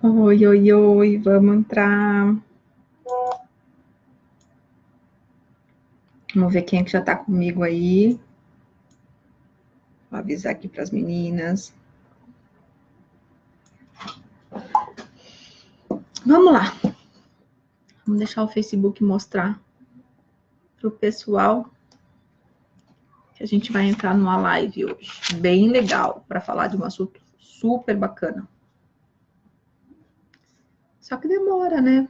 Oi, oi, oi, vamos entrar. Vamos ver quem é que já tá comigo aí. Vou avisar aqui para as meninas. Vamos lá. Vamos deixar o Facebook mostrar para o pessoal que a gente vai entrar numa live hoje. Bem legal, para falar de um assunto super bacana. Só que demora, né?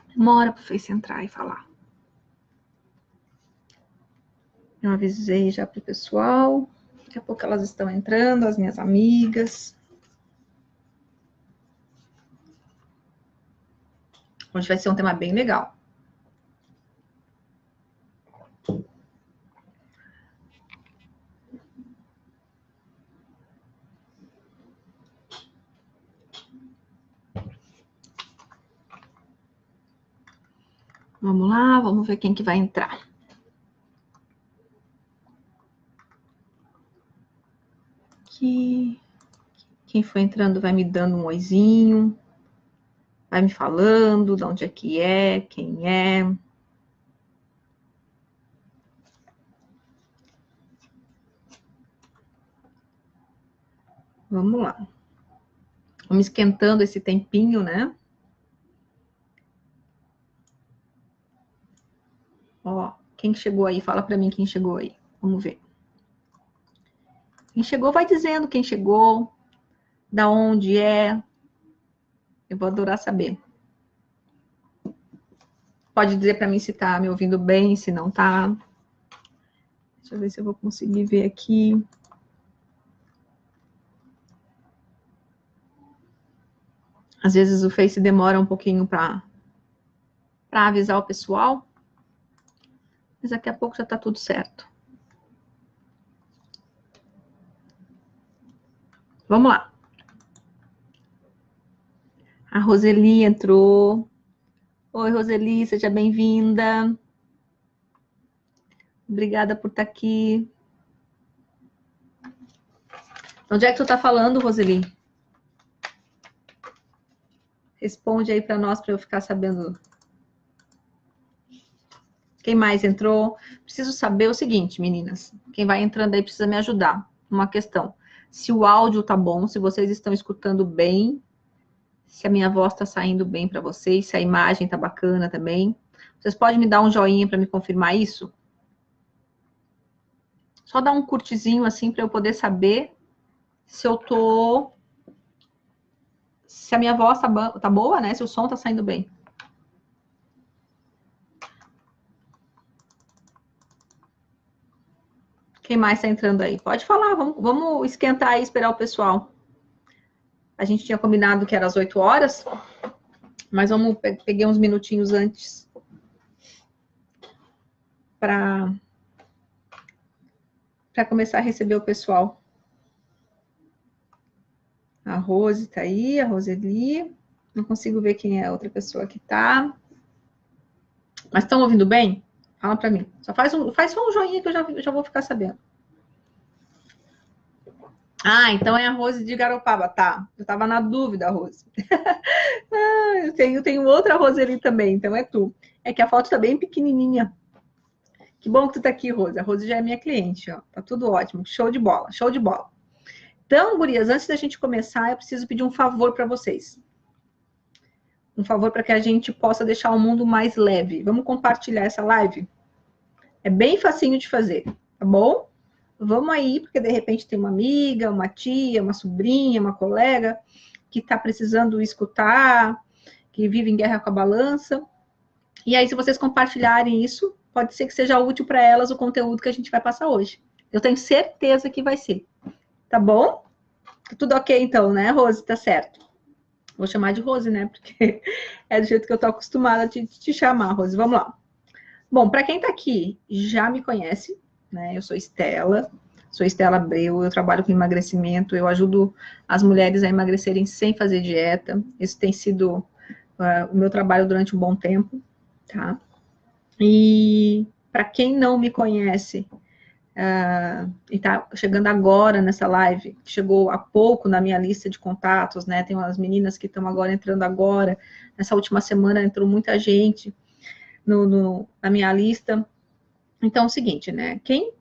Demora para o Face entrar e falar. Eu avisei já para o pessoal. Daqui a pouco elas estão entrando, as minhas amigas. Hoje vai ser um tema bem legal. Vamos lá, vamos ver quem que vai entrar. Aqui. Quem for entrando vai me dando um oizinho, vai me falando de onde é, quem é. Vamos lá. Vamos esquentando esse tempinho, né? Ó, quem chegou aí? Fala pra mim quem chegou aí. Vamos ver. Quem chegou vai dizendo quem chegou, da onde é. Eu vou adorar saber. Pode dizer pra mim se tá me ouvindo bem, se não tá. Deixa eu ver se eu vou conseguir ver aqui. Às vezes o Face demora um pouquinho para avisar o pessoal. Mas daqui a pouco já tá tudo certo. Vamos lá. A Roseli entrou. Oi, Roseli, seja bem-vinda. Obrigada por estar aqui. Onde é que tu tá falando, Roseli? Responde aí para nós, para eu ficar sabendo. Quem mais entrou? Preciso saber o seguinte, meninas. Quem vai entrando aí precisa me ajudar. Uma questão. Se o áudio tá bom, se vocês estão escutando bem, se a minha voz tá saindo bem para vocês, se a imagem tá bacana também. Vocês podem me dar um joinha para me confirmar isso? Só dar um curtizinho assim para eu poder saber se eu tô... Se a minha voz tá boa, né? Se o som tá saindo bem. Quem mais tá entrando aí? Pode falar, vamos esquentar aí, esperar o pessoal. A gente tinha combinado que era às 8 horas, mas peguei uns minutinhos antes para começar a receber o pessoal. A Rose tá aí, a Roseli. Não consigo ver quem é a outra pessoa que tá. Mas estão ouvindo bem? Fala para mim. Faz só um joinha que eu já vou ficar sabendo. Ah, então é a Rose de Garopaba, tá. Eu tava na dúvida, Rose. Eu tenho outra Rose ali também, então é tu. É que a foto tá bem pequenininha. Que bom que tu tá aqui, Rose. A Rose já é minha cliente, ó. Tá tudo ótimo. Show de bola, show de bola. Então, gurias, antes da gente começar, eu preciso pedir um favor para vocês. Um favor para que a gente possa deixar o mundo mais leve. Vamos compartilhar essa live? É bem facinho de fazer, tá bom? Vamos aí, porque de repente tem uma amiga, uma tia, uma sobrinha, uma colega que está precisando escutar, que vive em guerra com a balança. E aí, se vocês compartilharem isso, pode ser que seja útil para elas o conteúdo que a gente vai passar hoje. Eu tenho certeza que vai ser. Tá bom? Tudo ok, então, né, Rose? Tá certo. Vou chamar de Rose, né? Porque é do jeito que eu tô acostumada a te chamar, Rose. Vamos lá. Bom, para quem tá aqui já me conhece, né? Eu sou Estela Abreu, eu trabalho com emagrecimento, eu ajudo as mulheres a emagrecerem sem fazer dieta. Esse tem sido o meu trabalho durante um bom tempo, tá? E para quem não me conhece, e tá chegando agora nessa live, chegou há pouco na minha lista de contatos, né? Tem umas meninas que estão agora entrando agora. Nessa última semana entrou muita gente na minha lista. Então é o seguinte, né? Quem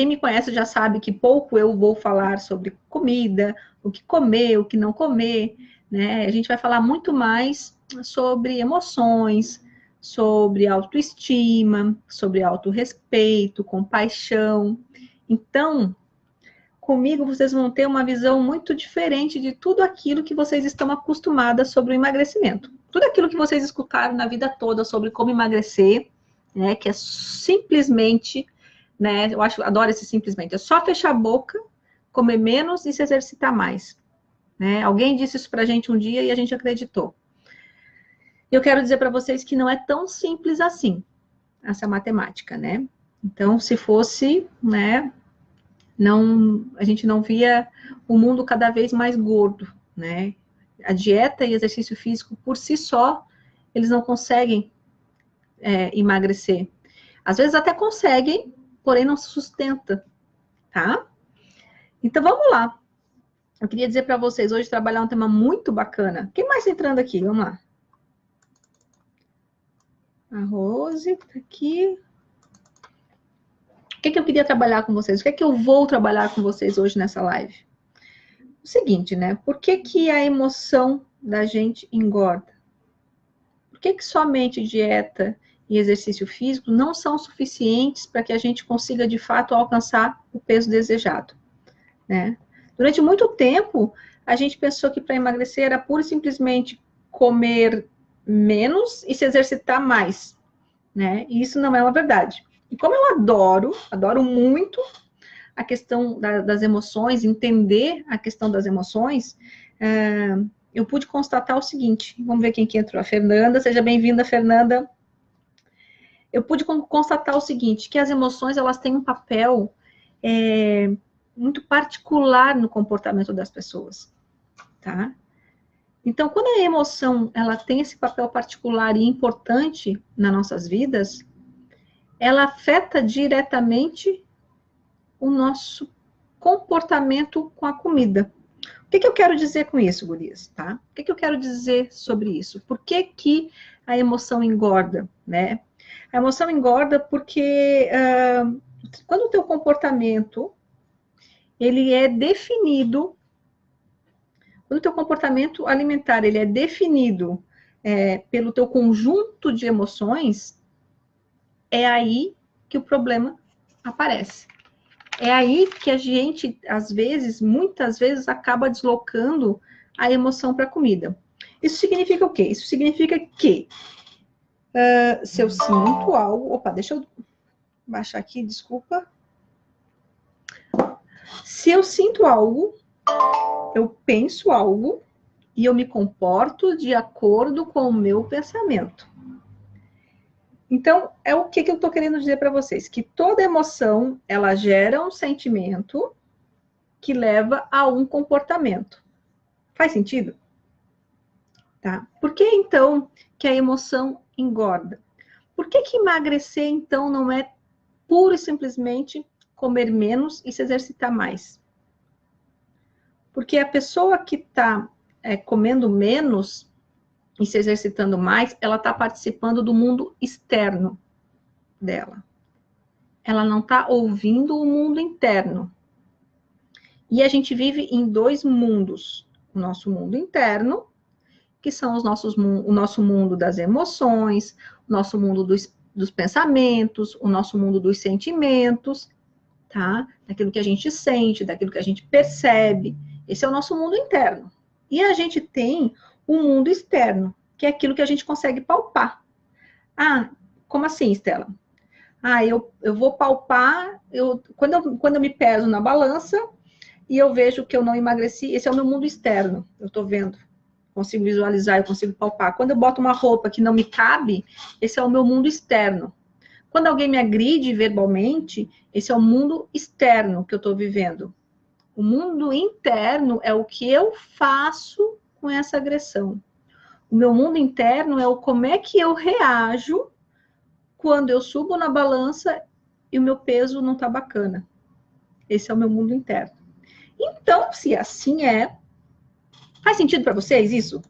me conhece já sabe que pouco eu vou falar sobre comida, o que comer, o que não comer, né? A gente vai falar muito mais sobre emoções, sobre autoestima, sobre autorrespeito, compaixão. Então, comigo vocês vão ter uma visão muito diferente de tudo aquilo que vocês estão acostumadas sobre o emagrecimento. Tudo aquilo que vocês escutaram na vida toda sobre como emagrecer, né? Que é simplesmente, né? Eu adoro esse simplesmente. É só fechar a boca, comer menos e se exercitar mais. Né? Alguém disse isso pra gente um dia e a gente acreditou. Eu quero dizer para vocês que não é tão simples assim, essa matemática, né? Então, se fosse, né, a gente não via o mundo cada vez mais gordo, né? A dieta e exercício físico, por si só, eles não conseguem emagrecer. Às vezes até conseguem, porém não se sustenta, tá? Então, vamos lá. Eu queria dizer para vocês hoje trabalhar um tema muito bacana. Quem mais entrando aqui? Vamos lá. A Rose tá aqui. O que eu queria trabalhar com vocês? O que eu vou trabalhar com vocês hoje nessa live? O seguinte, né? Por que a emoção da gente engorda? Por que somente dieta e exercício físico não são suficientes para que a gente consiga, de fato, alcançar o peso desejado, né? Durante muito tempo, a gente pensou que para emagrecer era pura e simplesmente comer menos e se exercitar mais, né? E isso não é uma verdade. E como eu adoro muito a questão das emoções, entender a questão das emoções, eu pude constatar o seguinte, vamos ver quem que entrou, a Fernanda, seja bem-vinda, Fernanda. Eu pude constatar o seguinte, que as emoções, elas têm um papel muito particular no comportamento das pessoas, tá? Então, quando a emoção, ela tem esse papel particular e importante nas nossas vidas, ela afeta diretamente o nosso comportamento com a comida. O que eu quero dizer com isso, gurias, tá? O que eu quero dizer sobre isso? Por que a emoção engorda, né? A emoção engorda porque quando o teu comportamento, ele é definido, quando o teu comportamento alimentar, ele é definido pelo teu conjunto de emoções, é aí que o problema aparece. É aí que a gente, às vezes, muitas vezes, acaba deslocando a emoção para a comida. Isso significa o quê? Isso significa que se eu sinto algo... Opa, deixa eu baixar aqui, desculpa. Se eu sinto algo, eu penso algo e eu me comporto de acordo com o meu pensamento. Então, é o que eu estou querendo dizer para vocês, que toda emoção, ela gera um sentimento que leva a um comportamento. Faz sentido? Tá? Por que, então, que a emoção engorda? Por que emagrecer, então, não é puro e simplesmente comer menos e se exercitar mais? Porque a pessoa que está comendo menos e se exercitando mais, ela está participando do mundo externo dela. Ela não está ouvindo o mundo interno. E a gente vive em dois mundos. O nosso mundo interno, que são o nosso mundo das emoções, o nosso mundo dos pensamentos, o nosso mundo dos sentimentos, tá? Daquilo que a gente sente, daquilo que a gente percebe. Esse é o nosso mundo interno. E a gente tem um mundo externo, que é aquilo que a gente consegue palpar. Ah, como assim, Estela? Ah, eu vou palpar, quando eu me peso na balança e eu vejo que eu não emagreci, esse é o meu mundo externo, eu estou vendo, consigo visualizar, eu consigo palpar. Quando eu boto uma roupa que não me cabe, esse é o meu mundo externo. Quando alguém me agride verbalmente, esse é o mundo externo que eu estou vivendo. O mundo interno é o que eu faço com essa agressão. O meu mundo interno é o como é que eu reajo quando eu subo na balança e o meu peso não tá bacana. Esse é o meu mundo interno. Então, se assim é, faz sentido para vocês isso?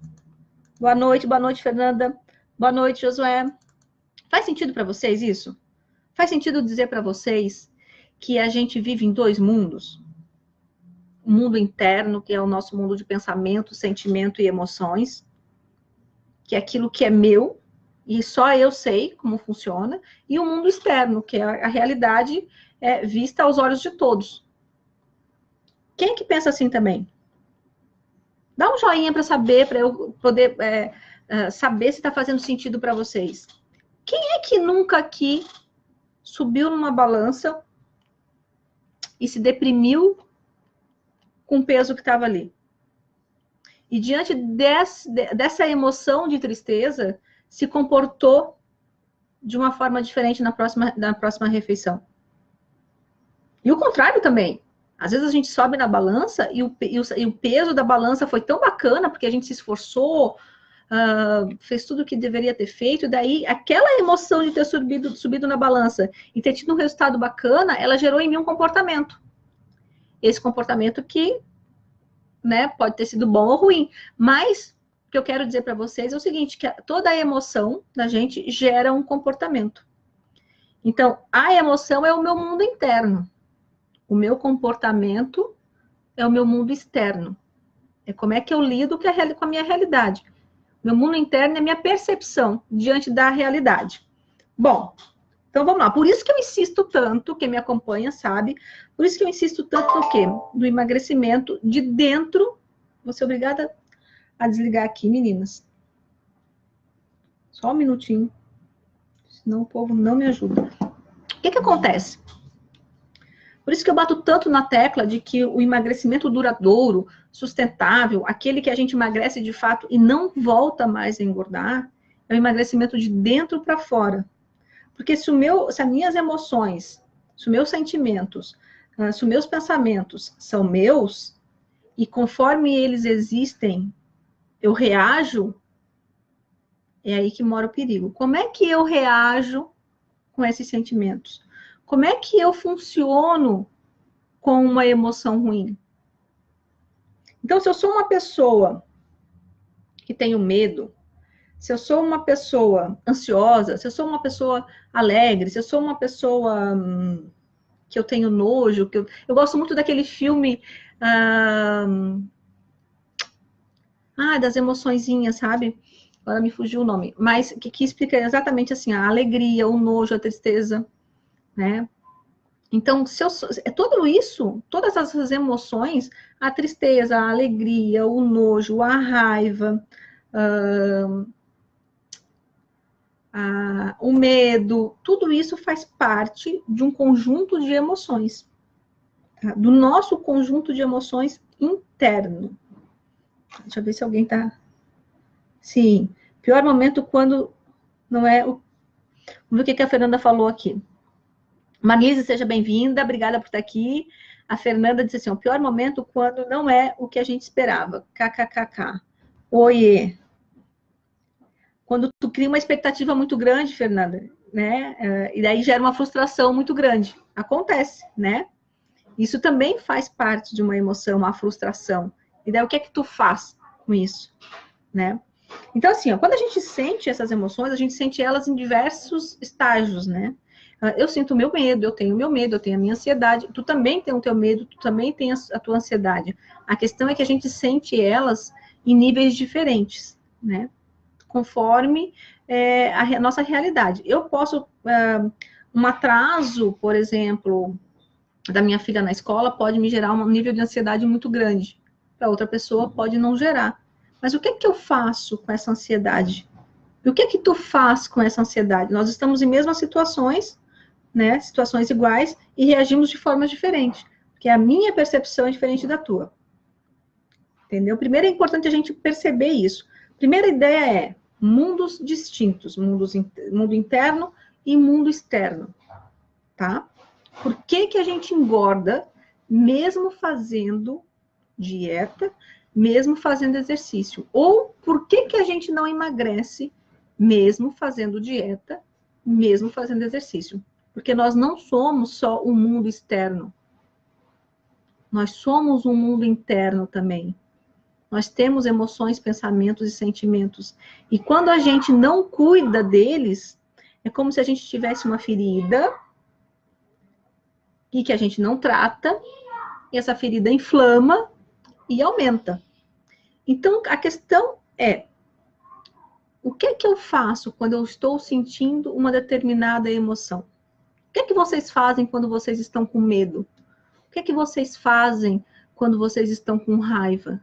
Boa noite, Fernanda. Boa noite, Josué. Faz sentido para vocês isso? Faz sentido dizer para vocês que a gente vive em dois mundos? O mundo interno, que é o nosso mundo de pensamento, sentimento e emoções, que é aquilo que é meu, e só eu sei como funciona, e o mundo externo, que é a realidade vista aos olhos de todos. Quem que pensa assim também? Dá um joinha para saber, para eu poder saber se está fazendo sentido para vocês. Quem é que nunca aqui subiu numa balança e se deprimiu com o peso que estava ali? E diante dessa emoção de tristeza, se comportou de uma forma diferente na próxima refeição. E o contrário também. Às vezes a gente sobe na balança e o peso da balança foi tão bacana, porque a gente se esforçou, fez tudo o que deveria ter feito, e daí aquela emoção de ter subido na balança e ter tido um resultado bacana, ela gerou em mim um comportamento. Esse comportamento que, né, pode ter sido bom ou ruim, mas o que eu quero dizer para vocês é o seguinte, que toda a emoção da gente gera um comportamento. Então, a emoção é o meu mundo interno. O meu comportamento é o meu mundo externo. É como é que eu lido com a minha realidade. Meu mundo interno é a minha percepção diante da realidade. Bom, então vamos lá. Por isso que eu insisto tanto, quem me acompanha sabe, por isso que eu insisto tanto no quê? No emagrecimento de dentro. Vou ser obrigada a desligar aqui, meninas. Só um minutinho. Senão o povo não me ajuda. O que acontece? Por isso que eu bato tanto na tecla de que o emagrecimento duradouro, sustentável, aquele que a gente emagrece de fato e não volta mais a engordar, é o emagrecimento de dentro para fora. Porque se as minhas emoções, se os meus sentimentos, se os meus pensamentos são meus, e conforme eles existem, eu reajo, é aí que mora o perigo. Como é que eu reajo com esses sentimentos? Como é que eu funciono com uma emoção ruim? Então, se eu sou uma pessoa que tenho medo, se eu sou uma pessoa ansiosa, se eu sou uma pessoa alegre, se eu sou uma pessoa que eu tenho nojo, eu gosto muito daquele filme das emoçõezinhas, sabe? Agora me fugiu o nome, mas que explica exatamente assim, a alegria, o nojo, a tristeza, né? Então, é tudo isso, todas essas emoções, a tristeza, a alegria, o nojo, a raiva, o medo, tudo isso faz parte de um conjunto de emoções, tá? Do nosso conjunto de emoções interno. Deixa eu ver se alguém tá... Sim, pior momento quando não é o... Vamos ver o que a Fernanda falou aqui. Marlise, seja bem-vinda, obrigada por estar aqui. A Fernanda disse assim, o pior momento quando não é o que a gente esperava. KKKK. Oiê. Quando tu cria uma expectativa muito grande, Fernanda, né? E daí gera uma frustração muito grande. Acontece, né? Isso também faz parte de uma emoção, uma frustração. E daí o que é que tu faz com isso, né? Então, assim, quando a gente sente essas emoções, a gente sente elas em diversos estágios, né? Eu sinto o meu medo, eu tenho a minha ansiedade. Tu também tem o teu medo, tu também tem a tua ansiedade. A questão é que a gente sente elas em níveis diferentes, né? Conforme a nossa realidade. Eu posso... um atraso, por exemplo, da minha filha na escola pode me gerar um nível de ansiedade muito grande. Para outra pessoa pode não gerar. Mas o que é que eu faço com essa ansiedade? E o que é que tu faz com essa ansiedade? Nós estamos em mesmas situações, né? Situações iguais e reagimos de formas diferentes. Porque a minha percepção é diferente da tua. Entendeu? Primeiro é importante a gente perceber isso. Primeira ideia é mundos distintos, mundo interno e mundo externo, tá? Por que a gente engorda mesmo fazendo dieta, mesmo fazendo exercício? Ou por que a gente não emagrece mesmo fazendo dieta, mesmo fazendo exercício? Porque nós não somos só o mundo externo. Nós somos um mundo interno também. Nós temos emoções, pensamentos e sentimentos. E quando a gente não cuida deles, é como se a gente tivesse uma ferida e que a gente não trata, e essa ferida inflama e aumenta. Então, a questão é, o que é que eu faço quando eu estou sentindo uma determinada emoção? O que é que vocês fazem quando vocês estão com medo? O que é que vocês fazem quando vocês estão com raiva?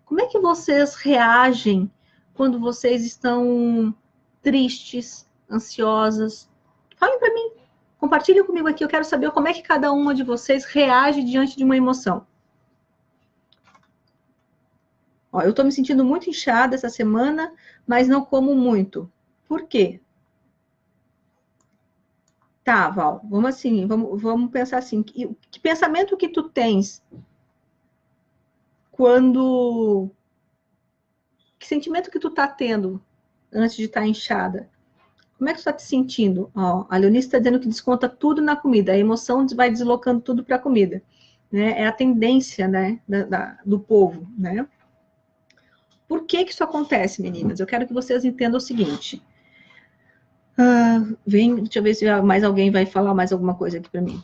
Como é que vocês reagem quando vocês estão tristes, ansiosas? Falem para mim. Compartilhem comigo aqui. Eu quero saber como é que cada uma de vocês reage diante de uma emoção. Ó, eu estou me sentindo muito inchada essa semana, mas não como muito. Por quê? Tá, Val, vamos pensar assim. Que pensamento que tu tens quando... Que sentimento que tu tá tendo antes de estar inchada? Como é que tu tá te sentindo? Ó, a Leonice está dizendo que desconta tudo na comida. A emoção vai deslocando tudo para a comida. Né? É a tendência, né, do povo, né? Por que que isso acontece, meninas? Eu quero que vocês entendam o seguinte. Deixa eu ver se mais alguém vai falar mais alguma coisa aqui para mim.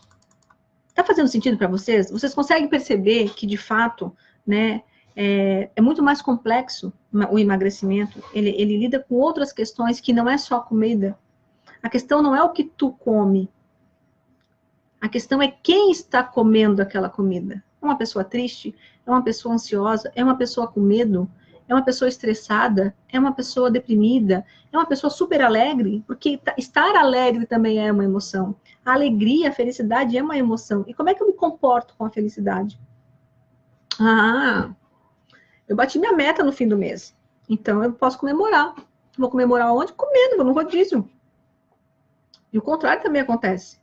Tá fazendo sentido para vocês? Vocês conseguem perceber que, de fato, né, é muito mais complexo o emagrecimento? Ele lida com outras questões que não é só comida. A questão não é o que tu come. A questão é quem está comendo aquela comida. É uma pessoa triste? É uma pessoa ansiosa? É uma pessoa com medo? É uma pessoa estressada? É uma pessoa deprimida? É uma pessoa super alegre? Porque estar alegre também é uma emoção. A alegria, a felicidade é uma emoção. E como é que eu me comporto com a felicidade? Eu bati minha meta no fim do mês. Então eu posso comemorar. Vou comemorar onde? Comendo, vou no rodízio. E o contrário também acontece.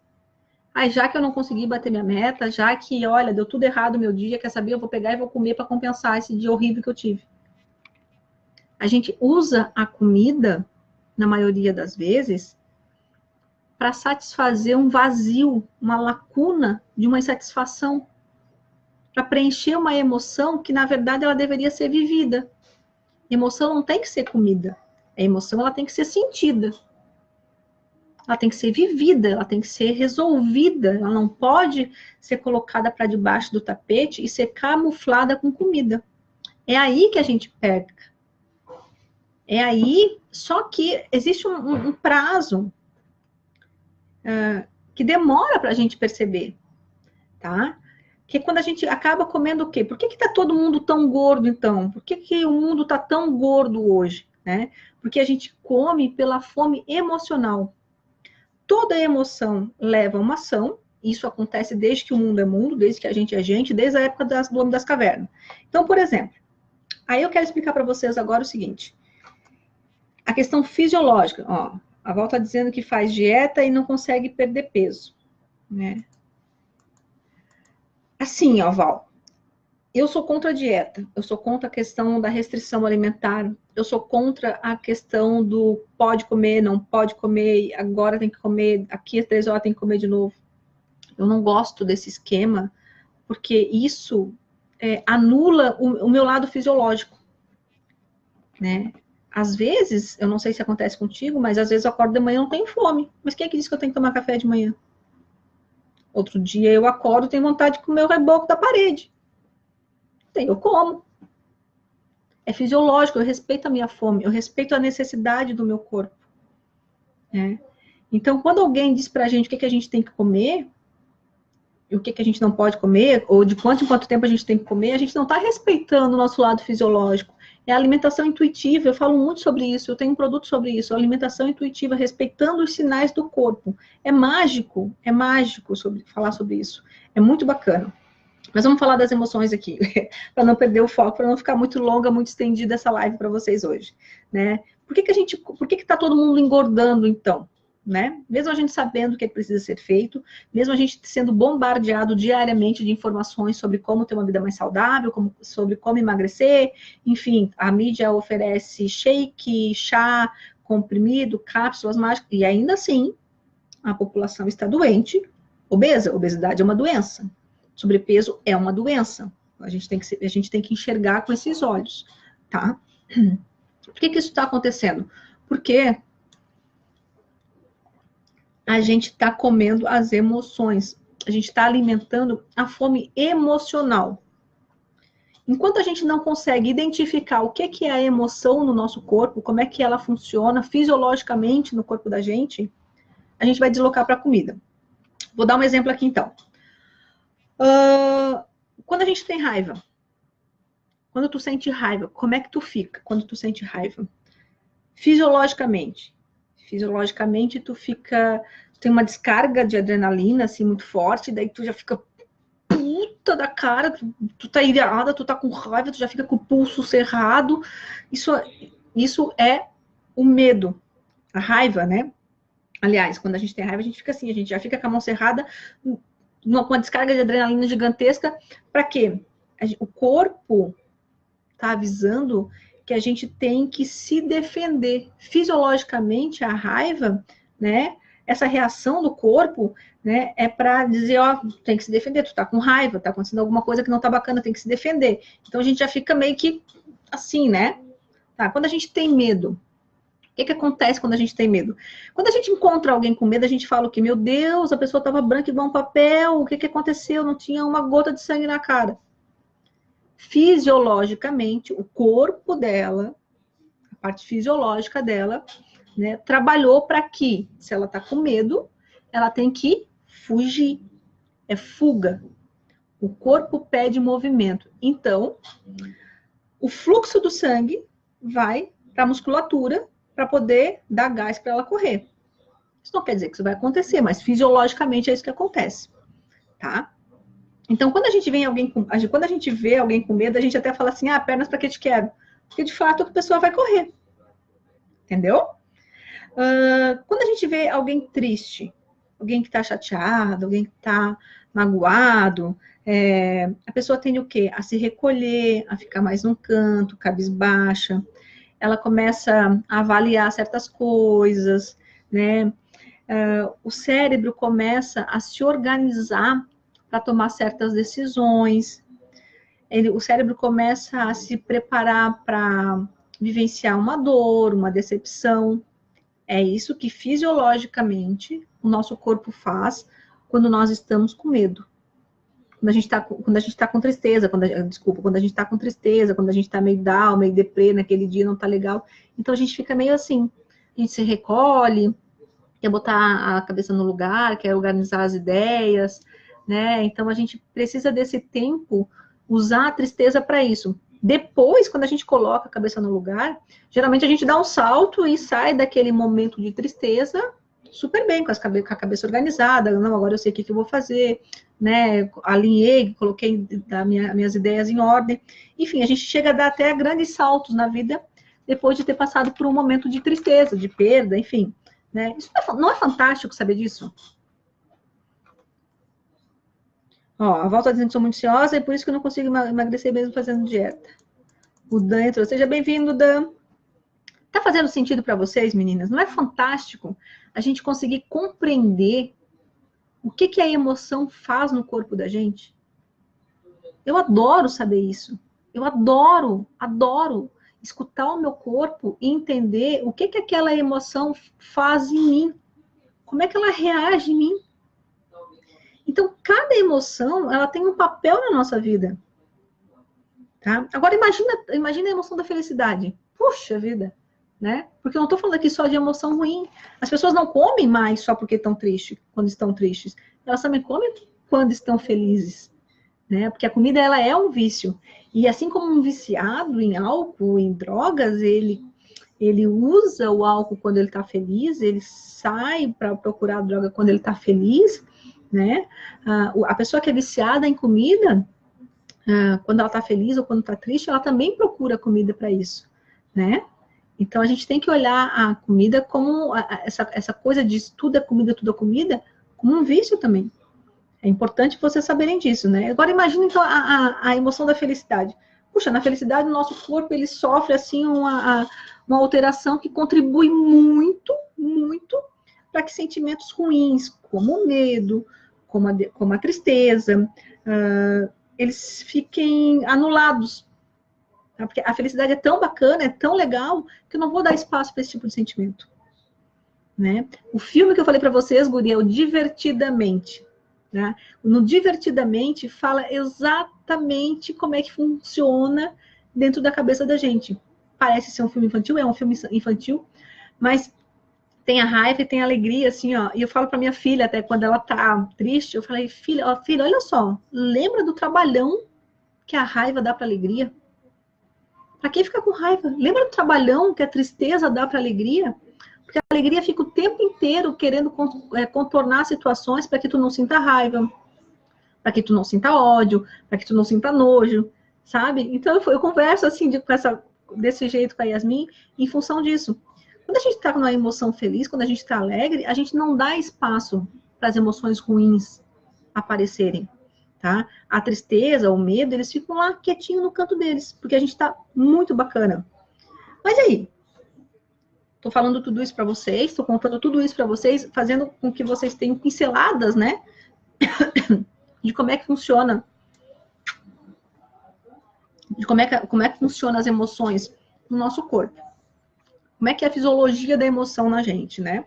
Já que eu não consegui bater minha meta, já que, olha, deu tudo errado no meu dia, quer saber? Eu vou pegar e vou comer para compensar esse dia horrível que eu tive. A gente usa a comida, na maioria das vezes, para satisfazer um vazio, uma lacuna de uma insatisfação, para preencher uma emoção que, na verdade, ela deveria ser vivida. Emoção não tem que ser comida. A emoção, ela tem que ser sentida. Ela tem que ser vivida, ela tem que ser resolvida. Ela não pode ser colocada para debaixo do tapete e ser camuflada com comida. É aí que a gente pega. É aí, só que existe um prazo que demora para a gente perceber, tá? Que quando a gente acaba comendo o quê? Por que está todo mundo tão gordo, então? Por que o mundo está tão gordo hoje, né? Porque a gente come pela fome emocional. Toda emoção leva a uma ação. Isso acontece desde que o mundo é mundo, desde que a gente é gente, desde a época do homem das cavernas. Então, por exemplo, aí eu quero explicar para vocês agora o seguinte. A questão fisiológica, ó. A Val está dizendo que faz dieta e não consegue perder peso, né? Assim, ó, Val, eu sou contra a dieta, eu sou contra a questão da restrição alimentar, eu sou contra a questão do pode comer, não pode comer, agora tem que comer, aqui às 3 horas tem que comer de novo. Eu não gosto desse esquema, porque isso anula o meu lado fisiológico, né? Às vezes, eu não sei se acontece contigo, mas às vezes eu acordo de manhã e não tenho fome. Mas quem é que disse que eu tenho que tomar café de manhã? Outro dia eu acordo e tenho vontade de comer o reboco da parede. Eu como. É fisiológico, eu respeito a minha fome, eu respeito a necessidade do meu corpo. Né? Então, quando alguém diz pra gente o que a gente tem que comer, e o que a gente não pode comer, ou de quanto em quanto tempo a gente tem que comer, a gente não está respeitando o nosso lado fisiológico. É a alimentação intuitiva, eu falo muito sobre isso, eu tenho um produto sobre isso, a alimentação intuitiva, respeitando os sinais do corpo. É mágico falar sobre isso. É muito bacana. Mas vamos falar das emoções aqui, para não perder o foco, para não ficar muito longa, muito estendida essa live para vocês hoje, né? Por que está todo mundo engordando, então? Né? Mesmo a gente sabendo o que precisa ser feito, mesmo a gente sendo bombardeado diariamente de informações sobre como ter uma vida mais saudável, sobre como emagrecer, enfim, a mídia oferece shake, chá, comprimido, cápsulas mágicas, e ainda assim, a população está doente, obesa. Obesidade é uma doença. Sobrepeso é uma doença. A gente tem que enxergar com esses olhos, tá? Por que isso está acontecendo? Porque a gente está comendo as emoções. A gente está alimentando a fome emocional. Enquanto a gente não consegue identificar o que é a emoção no nosso corpo, como é que ela funciona fisiologicamente no corpo da gente, a gente vai deslocar para a comida. Vou dar um exemplo aqui, então. Quando a gente tem raiva, quando tu sente raiva, como é que tu fica quando tu sente raiva? Fisiologicamente, tu tem uma descarga de adrenalina, assim, muito forte, daí tu já fica puta da cara, tu tá irada, tu tá com raiva, tu já fica com o pulso cerrado. Isso é o medo, a raiva, né? Aliás, quando a gente tem raiva, a gente fica assim, a gente já fica com a mão cerrada, com uma descarga de adrenalina gigantesca. Para quê? O corpo tá avisando que a gente tem que se defender. Fisiologicamente, a raiva, né? Essa reação do corpo, né? É para dizer, ó, tem que se defender. Tu tá com raiva, tá acontecendo alguma coisa que não tá bacana, tem que se defender. Então a gente já fica meio que assim, né? Tá? Quando a gente tem medo, o que acontece quando a gente tem medo? Quando a gente encontra alguém com medo, a gente fala o quê? Meu Deus, a pessoa estava branca igual um papel, o que aconteceu? Não tinha uma gota de sangue na cara. Fisiologicamente, o corpo dela, a parte fisiológica dela, né, trabalhou para que, se ela está com medo, ela tem que fugir. É fuga. O corpo pede movimento. Então, o fluxo do sangue vai para a musculatura para poder dar gás para ela correr. Isso não quer dizer que isso vai acontecer, mas fisiologicamente é isso que acontece, tá? Então, quando a gente vê alguém com medo, a gente até fala assim, pernas para que te quero? Porque, de fato, a pessoa vai correr. Entendeu? Quando a gente vê alguém triste, alguém que está chateado, alguém que está magoado, a pessoa tende o quê? A se recolher, a ficar mais num canto, cabisbaixa. Ela começa a avaliar certas coisas, né? O cérebro começa a se organizar para tomar certas decisões. O cérebro começa a se preparar para vivenciar uma dor, uma decepção. É isso que fisiologicamente o nosso corpo faz quando nós estamos com medo. Quando a gente está com tristeza, quando a gente está com tristeza, quando a gente está meio down, meio deprê, naquele dia não tá legal. Então a gente fica meio assim, a gente se recolhe, quer botar a cabeça no lugar, quer organizar as ideias, né? Então a gente precisa desse tempo, usar a tristeza para isso. Depois, quando a gente coloca a cabeça no lugar, geralmente a gente dá um salto e sai daquele momento de tristeza super bem, com a cabeça organizada. Não, agora eu sei o que eu vou fazer, né? Alinhei, coloquei minhas ideias em ordem. Enfim, a gente chega a dar até grandes saltos na vida depois de ter passado por um momento de tristeza, de perda, enfim. Né? Isso não é fantástico saber disso? Ó, a Val tá dizendo que sou muito ansiosa e por isso que eu não consigo emagrecer mesmo fazendo dieta. O Dan entrou. Seja bem-vindo, Dan. Tá fazendo sentido para vocês, meninas? Não é fantástico a gente conseguir compreender o que a emoção faz no corpo da gente? Eu adoro saber isso. Eu adoro escutar o meu corpo e entender o que aquela emoção faz em mim. Como é que ela reage em mim? Então, cada emoção, ela tem um papel na nossa vida. Tá? Agora, imagina a emoção da felicidade. Puxa vida, né? Porque eu não estou falando aqui só de emoção ruim. As pessoas não comem mais só porque estão tristes, quando estão tristes. Elas também comem quando estão felizes, né? Porque a comida, ela é um vício. E assim como um viciado em álcool, em drogas, ele usa o álcool quando ele está feliz, ele sai para procurar a droga quando ele está feliz, né? A pessoa que é viciada em comida, quando ela está feliz ou quando está triste, ela também procura comida para isso, né? Então, a gente tem que olhar a comida como essa coisa de tudo é comida, como um vício também. É importante vocês saberem disso, né? Agora, imagina, então, a emoção da felicidade. Puxa, na felicidade, o nosso corpo, ele sofre, assim, uma alteração que contribui muito, muito para que sentimentos ruins, como o medo, como a tristeza, eles fiquem anulados. Tá? Porque a felicidade é tão bacana, é tão legal, que eu não vou dar espaço para esse tipo de sentimento. Né? O filme que eu falei para vocês, Guri, é o Divertidamente. Né? No Divertidamente fala exatamente como é que funciona dentro da cabeça da gente. Parece ser um filme infantil, é um filme infantil, mas tem a raiva e tem a alegria, assim, ó. E eu falo para minha filha, até quando ela tá triste, eu falei, filha, olha só, lembra do trabalhão que a raiva dá para alegria? Para quem fica com raiva? Lembra do trabalhão que a tristeza dá para alegria? Porque a alegria fica o tempo inteiro querendo contornar situações para que tu não sinta raiva, para que tu não sinta ódio, para que tu não sinta nojo, sabe? Então eu converso assim desse jeito com a Yasmin em função disso. Quando a gente está numa emoção feliz, quando a gente está alegre, a gente não dá espaço para as emoções ruins aparecerem, tá? A tristeza, o medo, eles ficam lá quietinho no canto deles, porque a gente está muito bacana. Mas aí, tô falando tudo isso para vocês, tô contando tudo isso para vocês, fazendo com que vocês tenham pinceladas, né? De como é que funciona. De como é que funciona as emoções no nosso corpo. Como é que é a fisiologia da emoção na gente, né?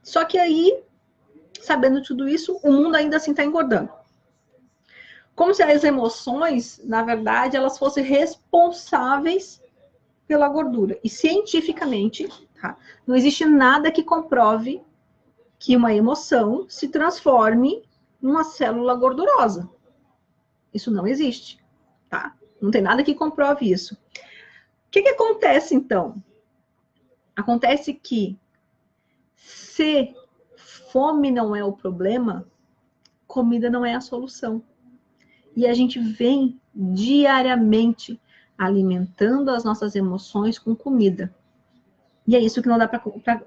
Só que aí, sabendo tudo isso, o mundo ainda assim está engordando. Como se as emoções, na verdade, elas fossem responsáveis pela gordura. E cientificamente, tá? Não existe nada que comprove que uma emoção se transforme numa célula gordurosa. Isso não existe, tá? Não tem nada que comprove isso. O que acontece, então? Acontece que se fome não é o problema, comida não é a solução. E a gente vem diariamente alimentando as nossas emoções com comida. E é isso que não dá para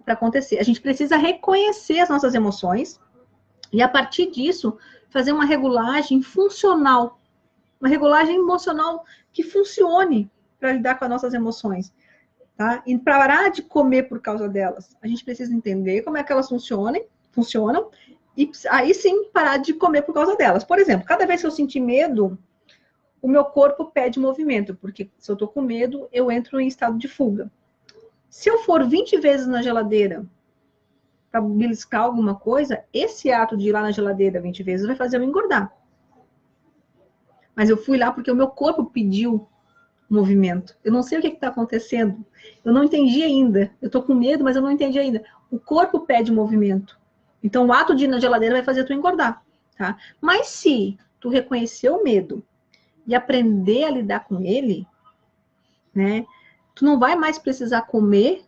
acontecer. A gente precisa reconhecer as nossas emoções e, a partir disso, fazer uma regulagem funcional. Uma regulagem emocional que funcione para lidar com as nossas emoções. Tá? E parar de comer por causa delas. A gente precisa entender como é que elas funcionam e aí sim parar de comer por causa delas. Por exemplo, cada vez que eu sentir medo, o meu corpo pede movimento, porque se eu tô com medo, eu entro em estado de fuga. Se eu for 20 vezes na geladeira para beliscar alguma coisa, esse ato de ir lá na geladeira 20 vezes vai fazer eu engordar. Mas eu fui lá porque o meu corpo pediu movimento. Eu não sei o que está acontecendo. Eu não entendi ainda. Eu estou com medo, mas eu não entendi ainda. O corpo pede movimento. Então, o ato de ir na geladeira vai fazer tu engordar, tá? Mas se tu reconhecer o medo e aprender a lidar com ele, né? Tu não vai mais precisar comer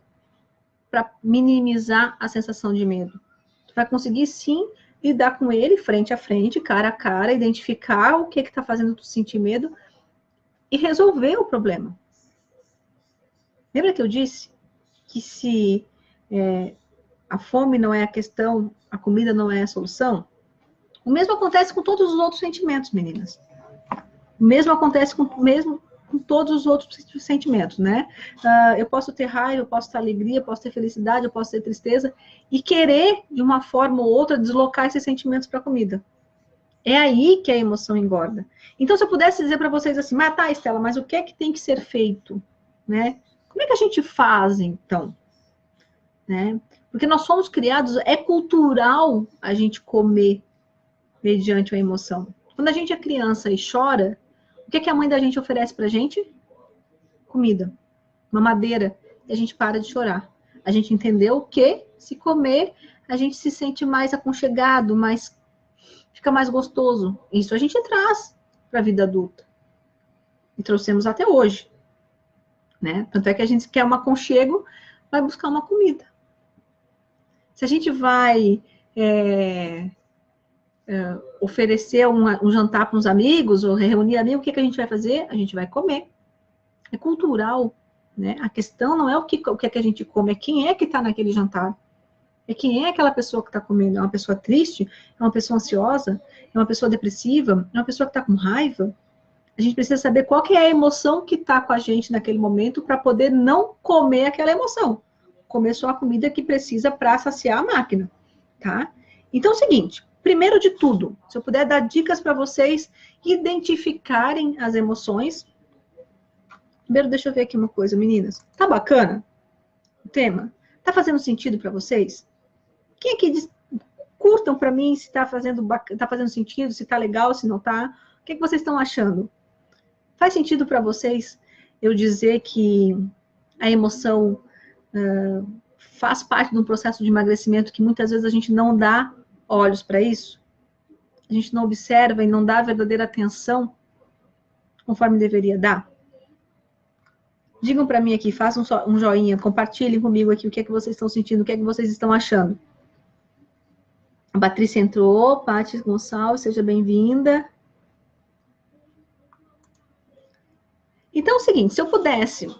para minimizar a sensação de medo. Tu vai conseguir, sim, lidar com ele frente a frente, cara a cara, identificar o que está fazendo tu sentir medo e resolver o problema. Lembra que eu disse que se a fome não é a questão, a comida não é a solução? O mesmo acontece com todos os outros sentimentos, meninas. O mesmo acontece com todos os outros sentimentos, né? Eu posso ter raiva, eu posso ter alegria, eu posso ter felicidade, eu posso ter tristeza e querer, de uma forma ou outra, deslocar esses sentimentos para a comida. É aí que a emoção engorda. Então, se eu pudesse dizer para vocês assim, mas tá, Estela, mas o que é que tem que ser feito? Né? Como é que a gente faz, então? Né? Porque nós somos criados, é cultural a gente comer mediante a emoção. Quando a gente é criança e chora, o que é que a mãe da gente oferece pra gente? Comida, mamadeira, e a gente para de chorar. A gente entendeu que, se comer, a gente se sente mais aconchegado, fica mais gostoso. Isso a gente traz para a vida adulta. E trouxemos até hoje. Né? Tanto é que a gente quer um aconchego, vai buscar uma comida. Se a gente vai oferecer um jantar para uns amigos, ou reunir amigos, o que a gente vai fazer? A gente vai comer. É cultural. Né? A questão não é o que é que a gente come, é quem é que está naquele jantar. É quem é aquela pessoa que está comendo. É uma pessoa triste? É uma pessoa ansiosa? É uma pessoa depressiva? É uma pessoa que está com raiva? A gente precisa saber qual que é a emoção que está com a gente naquele momento para poder não comer aquela emoção. comer só a comida que precisa para saciar a máquina, tá? Então é o seguinte, primeiro de tudo, se eu puder dar dicas para vocês identificarem as emoções. Primeiro, deixa eu ver aqui uma coisa, meninas. Tá bacana o tema? Tá fazendo sentido para vocês? Quem aqui diz, curtam para mim se tá fazendo sentido, se tá legal, se não tá? O que vocês estão achando? Faz sentido para vocês eu dizer que a emoção faz parte de um processo de emagrecimento que muitas vezes a gente não dá olhos para isso? A gente não observa e não dá a verdadeira atenção conforme deveria dar? Digam para mim aqui, façam um joinha, compartilhem comigo aqui o que é que vocês estão sentindo, o que é que vocês estão achando. A Patrícia entrou, Paty Gonçalves, seja bem-vinda. Então é o seguinte, se eu pudesse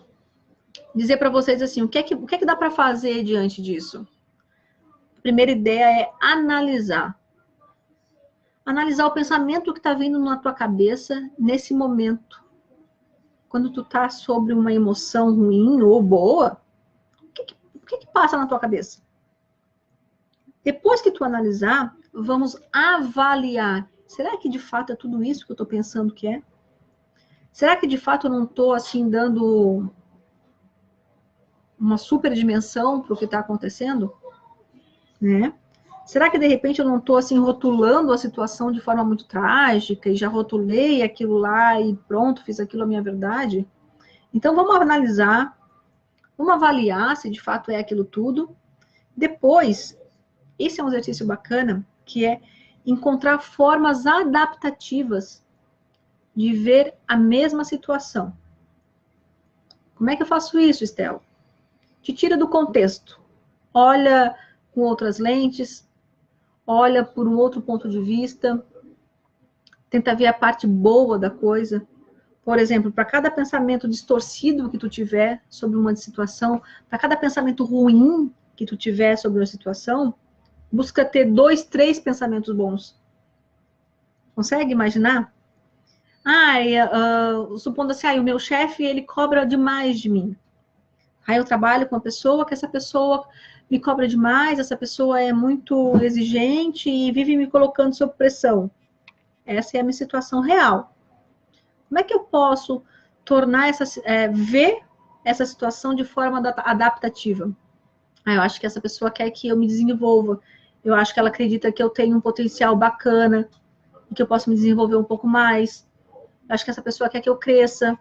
dizer para vocês assim, o que é que dá para fazer diante disso? A primeira ideia é analisar. Analisar o pensamento que está vindo na tua cabeça nesse momento. Quando tu tá sobre uma emoção ruim ou boa, o que passa na tua cabeça? Depois que tu analisar, vamos avaliar. Será que de fato é tudo isso que eu tô pensando que é? Será que de fato eu não tô assim dando uma super dimensão para o que está acontecendo? Né? Será que de repente eu não estou assim rotulando a situação de forma muito trágica e já rotulei aquilo lá e pronto, fiz aquilo a minha verdade? Então vamos analisar, vamos avaliar se de fato é aquilo tudo. Depois, esse é um exercício bacana, que é encontrar formas adaptativas de ver a mesma situação. Como é que eu faço isso, Estela? Te tira do contexto. Olha com outras lentes, olha por um outro ponto de vista, tenta ver a parte boa da coisa. Por exemplo, para cada pensamento distorcido que tu tiver sobre uma situação, para cada pensamento ruim que tu tiver sobre uma situação, busca ter 2, 3 pensamentos bons. Consegue imaginar? Supondo assim, o meu chefe, ele cobra demais de mim. Aí eu trabalho com uma pessoa que essa pessoa me cobra demais, essa pessoa é muito exigente e vive me colocando sob pressão. Essa é a minha situação real. Como é que eu posso tornar ver essa situação de forma adaptativa? Eu acho que essa pessoa quer que eu me desenvolva. Eu acho que ela acredita que eu tenho um potencial bacana e que eu posso me desenvolver um pouco mais. Eu acho que essa pessoa quer que eu cresça.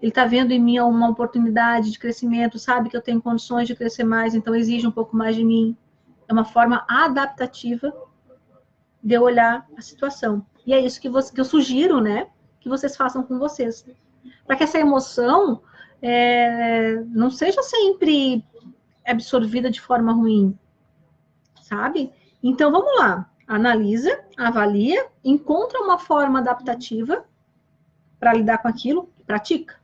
Ele está vendo em mim uma oportunidade de crescimento, sabe que eu tenho condições de crescer mais, então exige um pouco mais de mim. É uma forma adaptativa de eu olhar a situação. E é isso que eu sugiro, né? Que vocês façam com vocês. Para que essa emoção não seja sempre absorvida de forma ruim, sabe? Então, vamos lá. Analisa, avalia, encontra uma forma adaptativa para lidar com aquilo e pratica.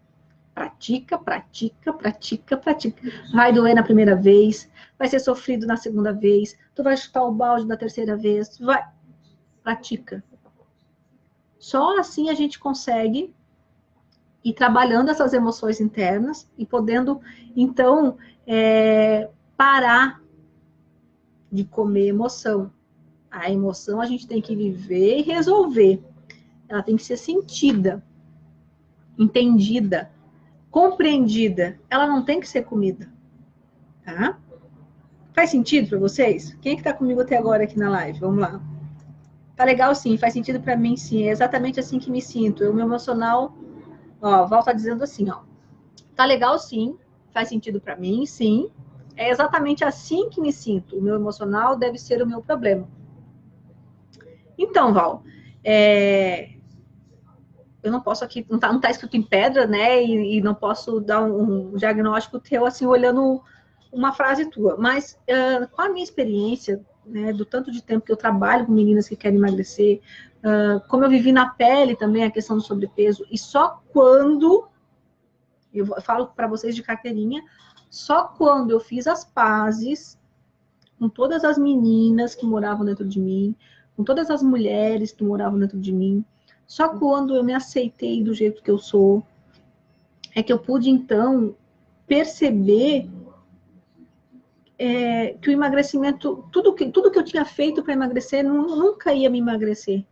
Pratica, pratica, pratica, pratica. Vai doer na primeira vez, vai ser sofrido na segunda vez, tu vai chutar o balde na terceira vez, vai. Pratica. Só assim a gente consegue ir trabalhando essas emoções internas e podendo, então, parar de comer emoção. A emoção a gente tem que viver e resolver. Ela tem que ser sentida, entendida, compreendida. Ela não tem que ser comida. Tá? Faz sentido para vocês? Quem é que tá comigo até agora aqui na live? Vamos lá. Tá legal sim, faz sentido para mim sim. É exatamente assim que me sinto. O meu emocional, ó, Val tá dizendo assim, ó. Tá legal sim, faz sentido para mim, sim. É exatamente assim que me sinto. O meu emocional deve ser o meu problema. Então, Val, eu não posso aqui, não tá escrito em pedra, né? E não posso dar um diagnóstico teu assim, olhando uma frase tua. Mas com a minha experiência, né, do tanto de tempo que eu trabalho com meninas que querem emagrecer, como eu vivi na pele também a questão do sobrepeso, e só quando, eu falo para vocês de carteirinha, só quando eu fiz as pazes com todas as meninas que moravam dentro de mim, com todas as mulheres que moravam dentro de mim, só quando eu me aceitei do jeito que eu sou, é que eu pude, então, perceber que o emagrecimento, tudo que eu tinha feito para emagrecer, nunca ia me emagrecer.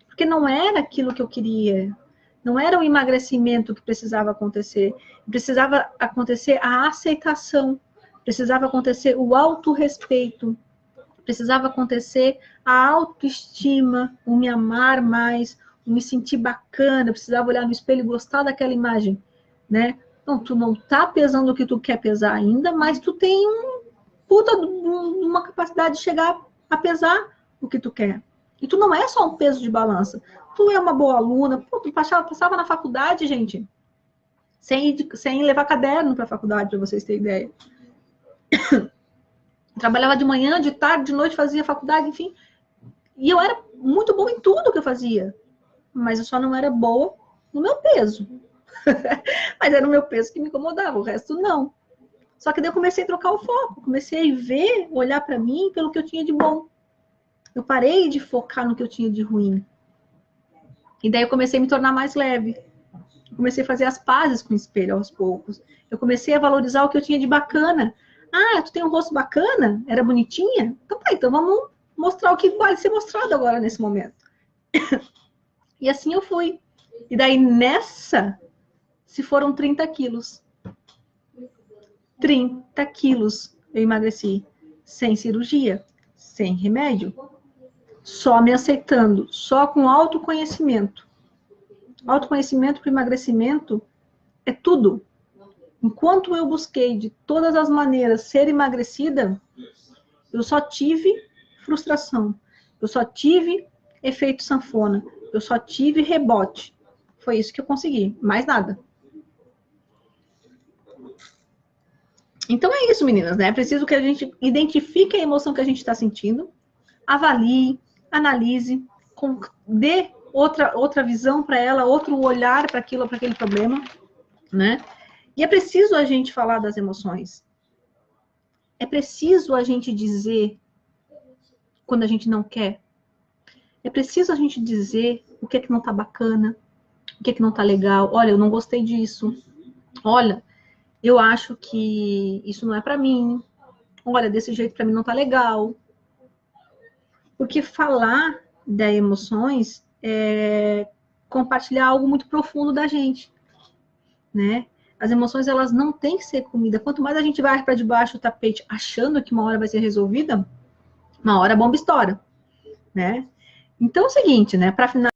Porque não era aquilo que eu queria. Não era o emagrecimento que precisava acontecer. Precisava acontecer a aceitação. Precisava acontecer o autorrespeito. Precisava acontecer a autoestima, o me amar mais, o me sentir bacana. Eu precisava olhar no espelho e gostar daquela imagem, né? Então, tu não tá pesando o que tu quer pesar ainda, mas tu tem uma capacidade de chegar a pesar o que tu quer. E tu não é só um peso de balança. Tu é uma boa aluna. Pô, tu passava na faculdade, gente, sem levar caderno para a faculdade, para vocês terem ideia. Trabalhava de manhã, de tarde, de noite, fazia faculdade, enfim. E eu era muito boa em tudo que eu fazia. Mas eu só não era boa no meu peso. Mas era o meu peso que me incomodava, o resto não. Só que daí eu comecei a trocar o foco. Comecei a ver, olhar para mim pelo que eu tinha de bom. Eu parei de focar no que eu tinha de ruim. E daí eu comecei a me tornar mais leve. Eu comecei a fazer as pazes com o espelho aos poucos. Eu comecei a valorizar o que eu tinha de bacana. Ah, tu tem um rosto bacana? Era bonitinha? Então tá, então vamos mostrar o que vale ser mostrado agora nesse momento. E assim eu fui. E daí nessa, se foram 30 quilos. 30 quilos eu emagreci. Sem cirurgia, sem remédio. Só me aceitando, só com autoconhecimento. Autoconhecimento para emagrecimento é tudo. Enquanto eu busquei de todas as maneiras ser emagrecida, eu só tive frustração. Eu só tive efeito sanfona. Eu só tive rebote. Foi isso que eu consegui, mais nada. Então é isso, meninas, né? É preciso que a gente identifique a emoção que a gente está sentindo, avalie, analise, dê outra visão para ela, outro olhar para aquilo, para aquele problema, né? E é preciso a gente falar das emoções. É preciso a gente dizer quando a gente não quer. É preciso a gente dizer o que é que não tá bacana, o que é que não tá legal. Olha, eu não gostei disso. Olha, eu acho que isso não é para mim. Olha, desse jeito para mim não tá legal. Porque falar das emoções é compartilhar algo muito profundo da gente, né? As emoções, elas não têm que ser comida. Quanto mais a gente vai para debaixo do tapete achando que uma hora vai ser resolvida, uma hora a bomba estoura, né? Então é o seguinte, né? Para finalizar,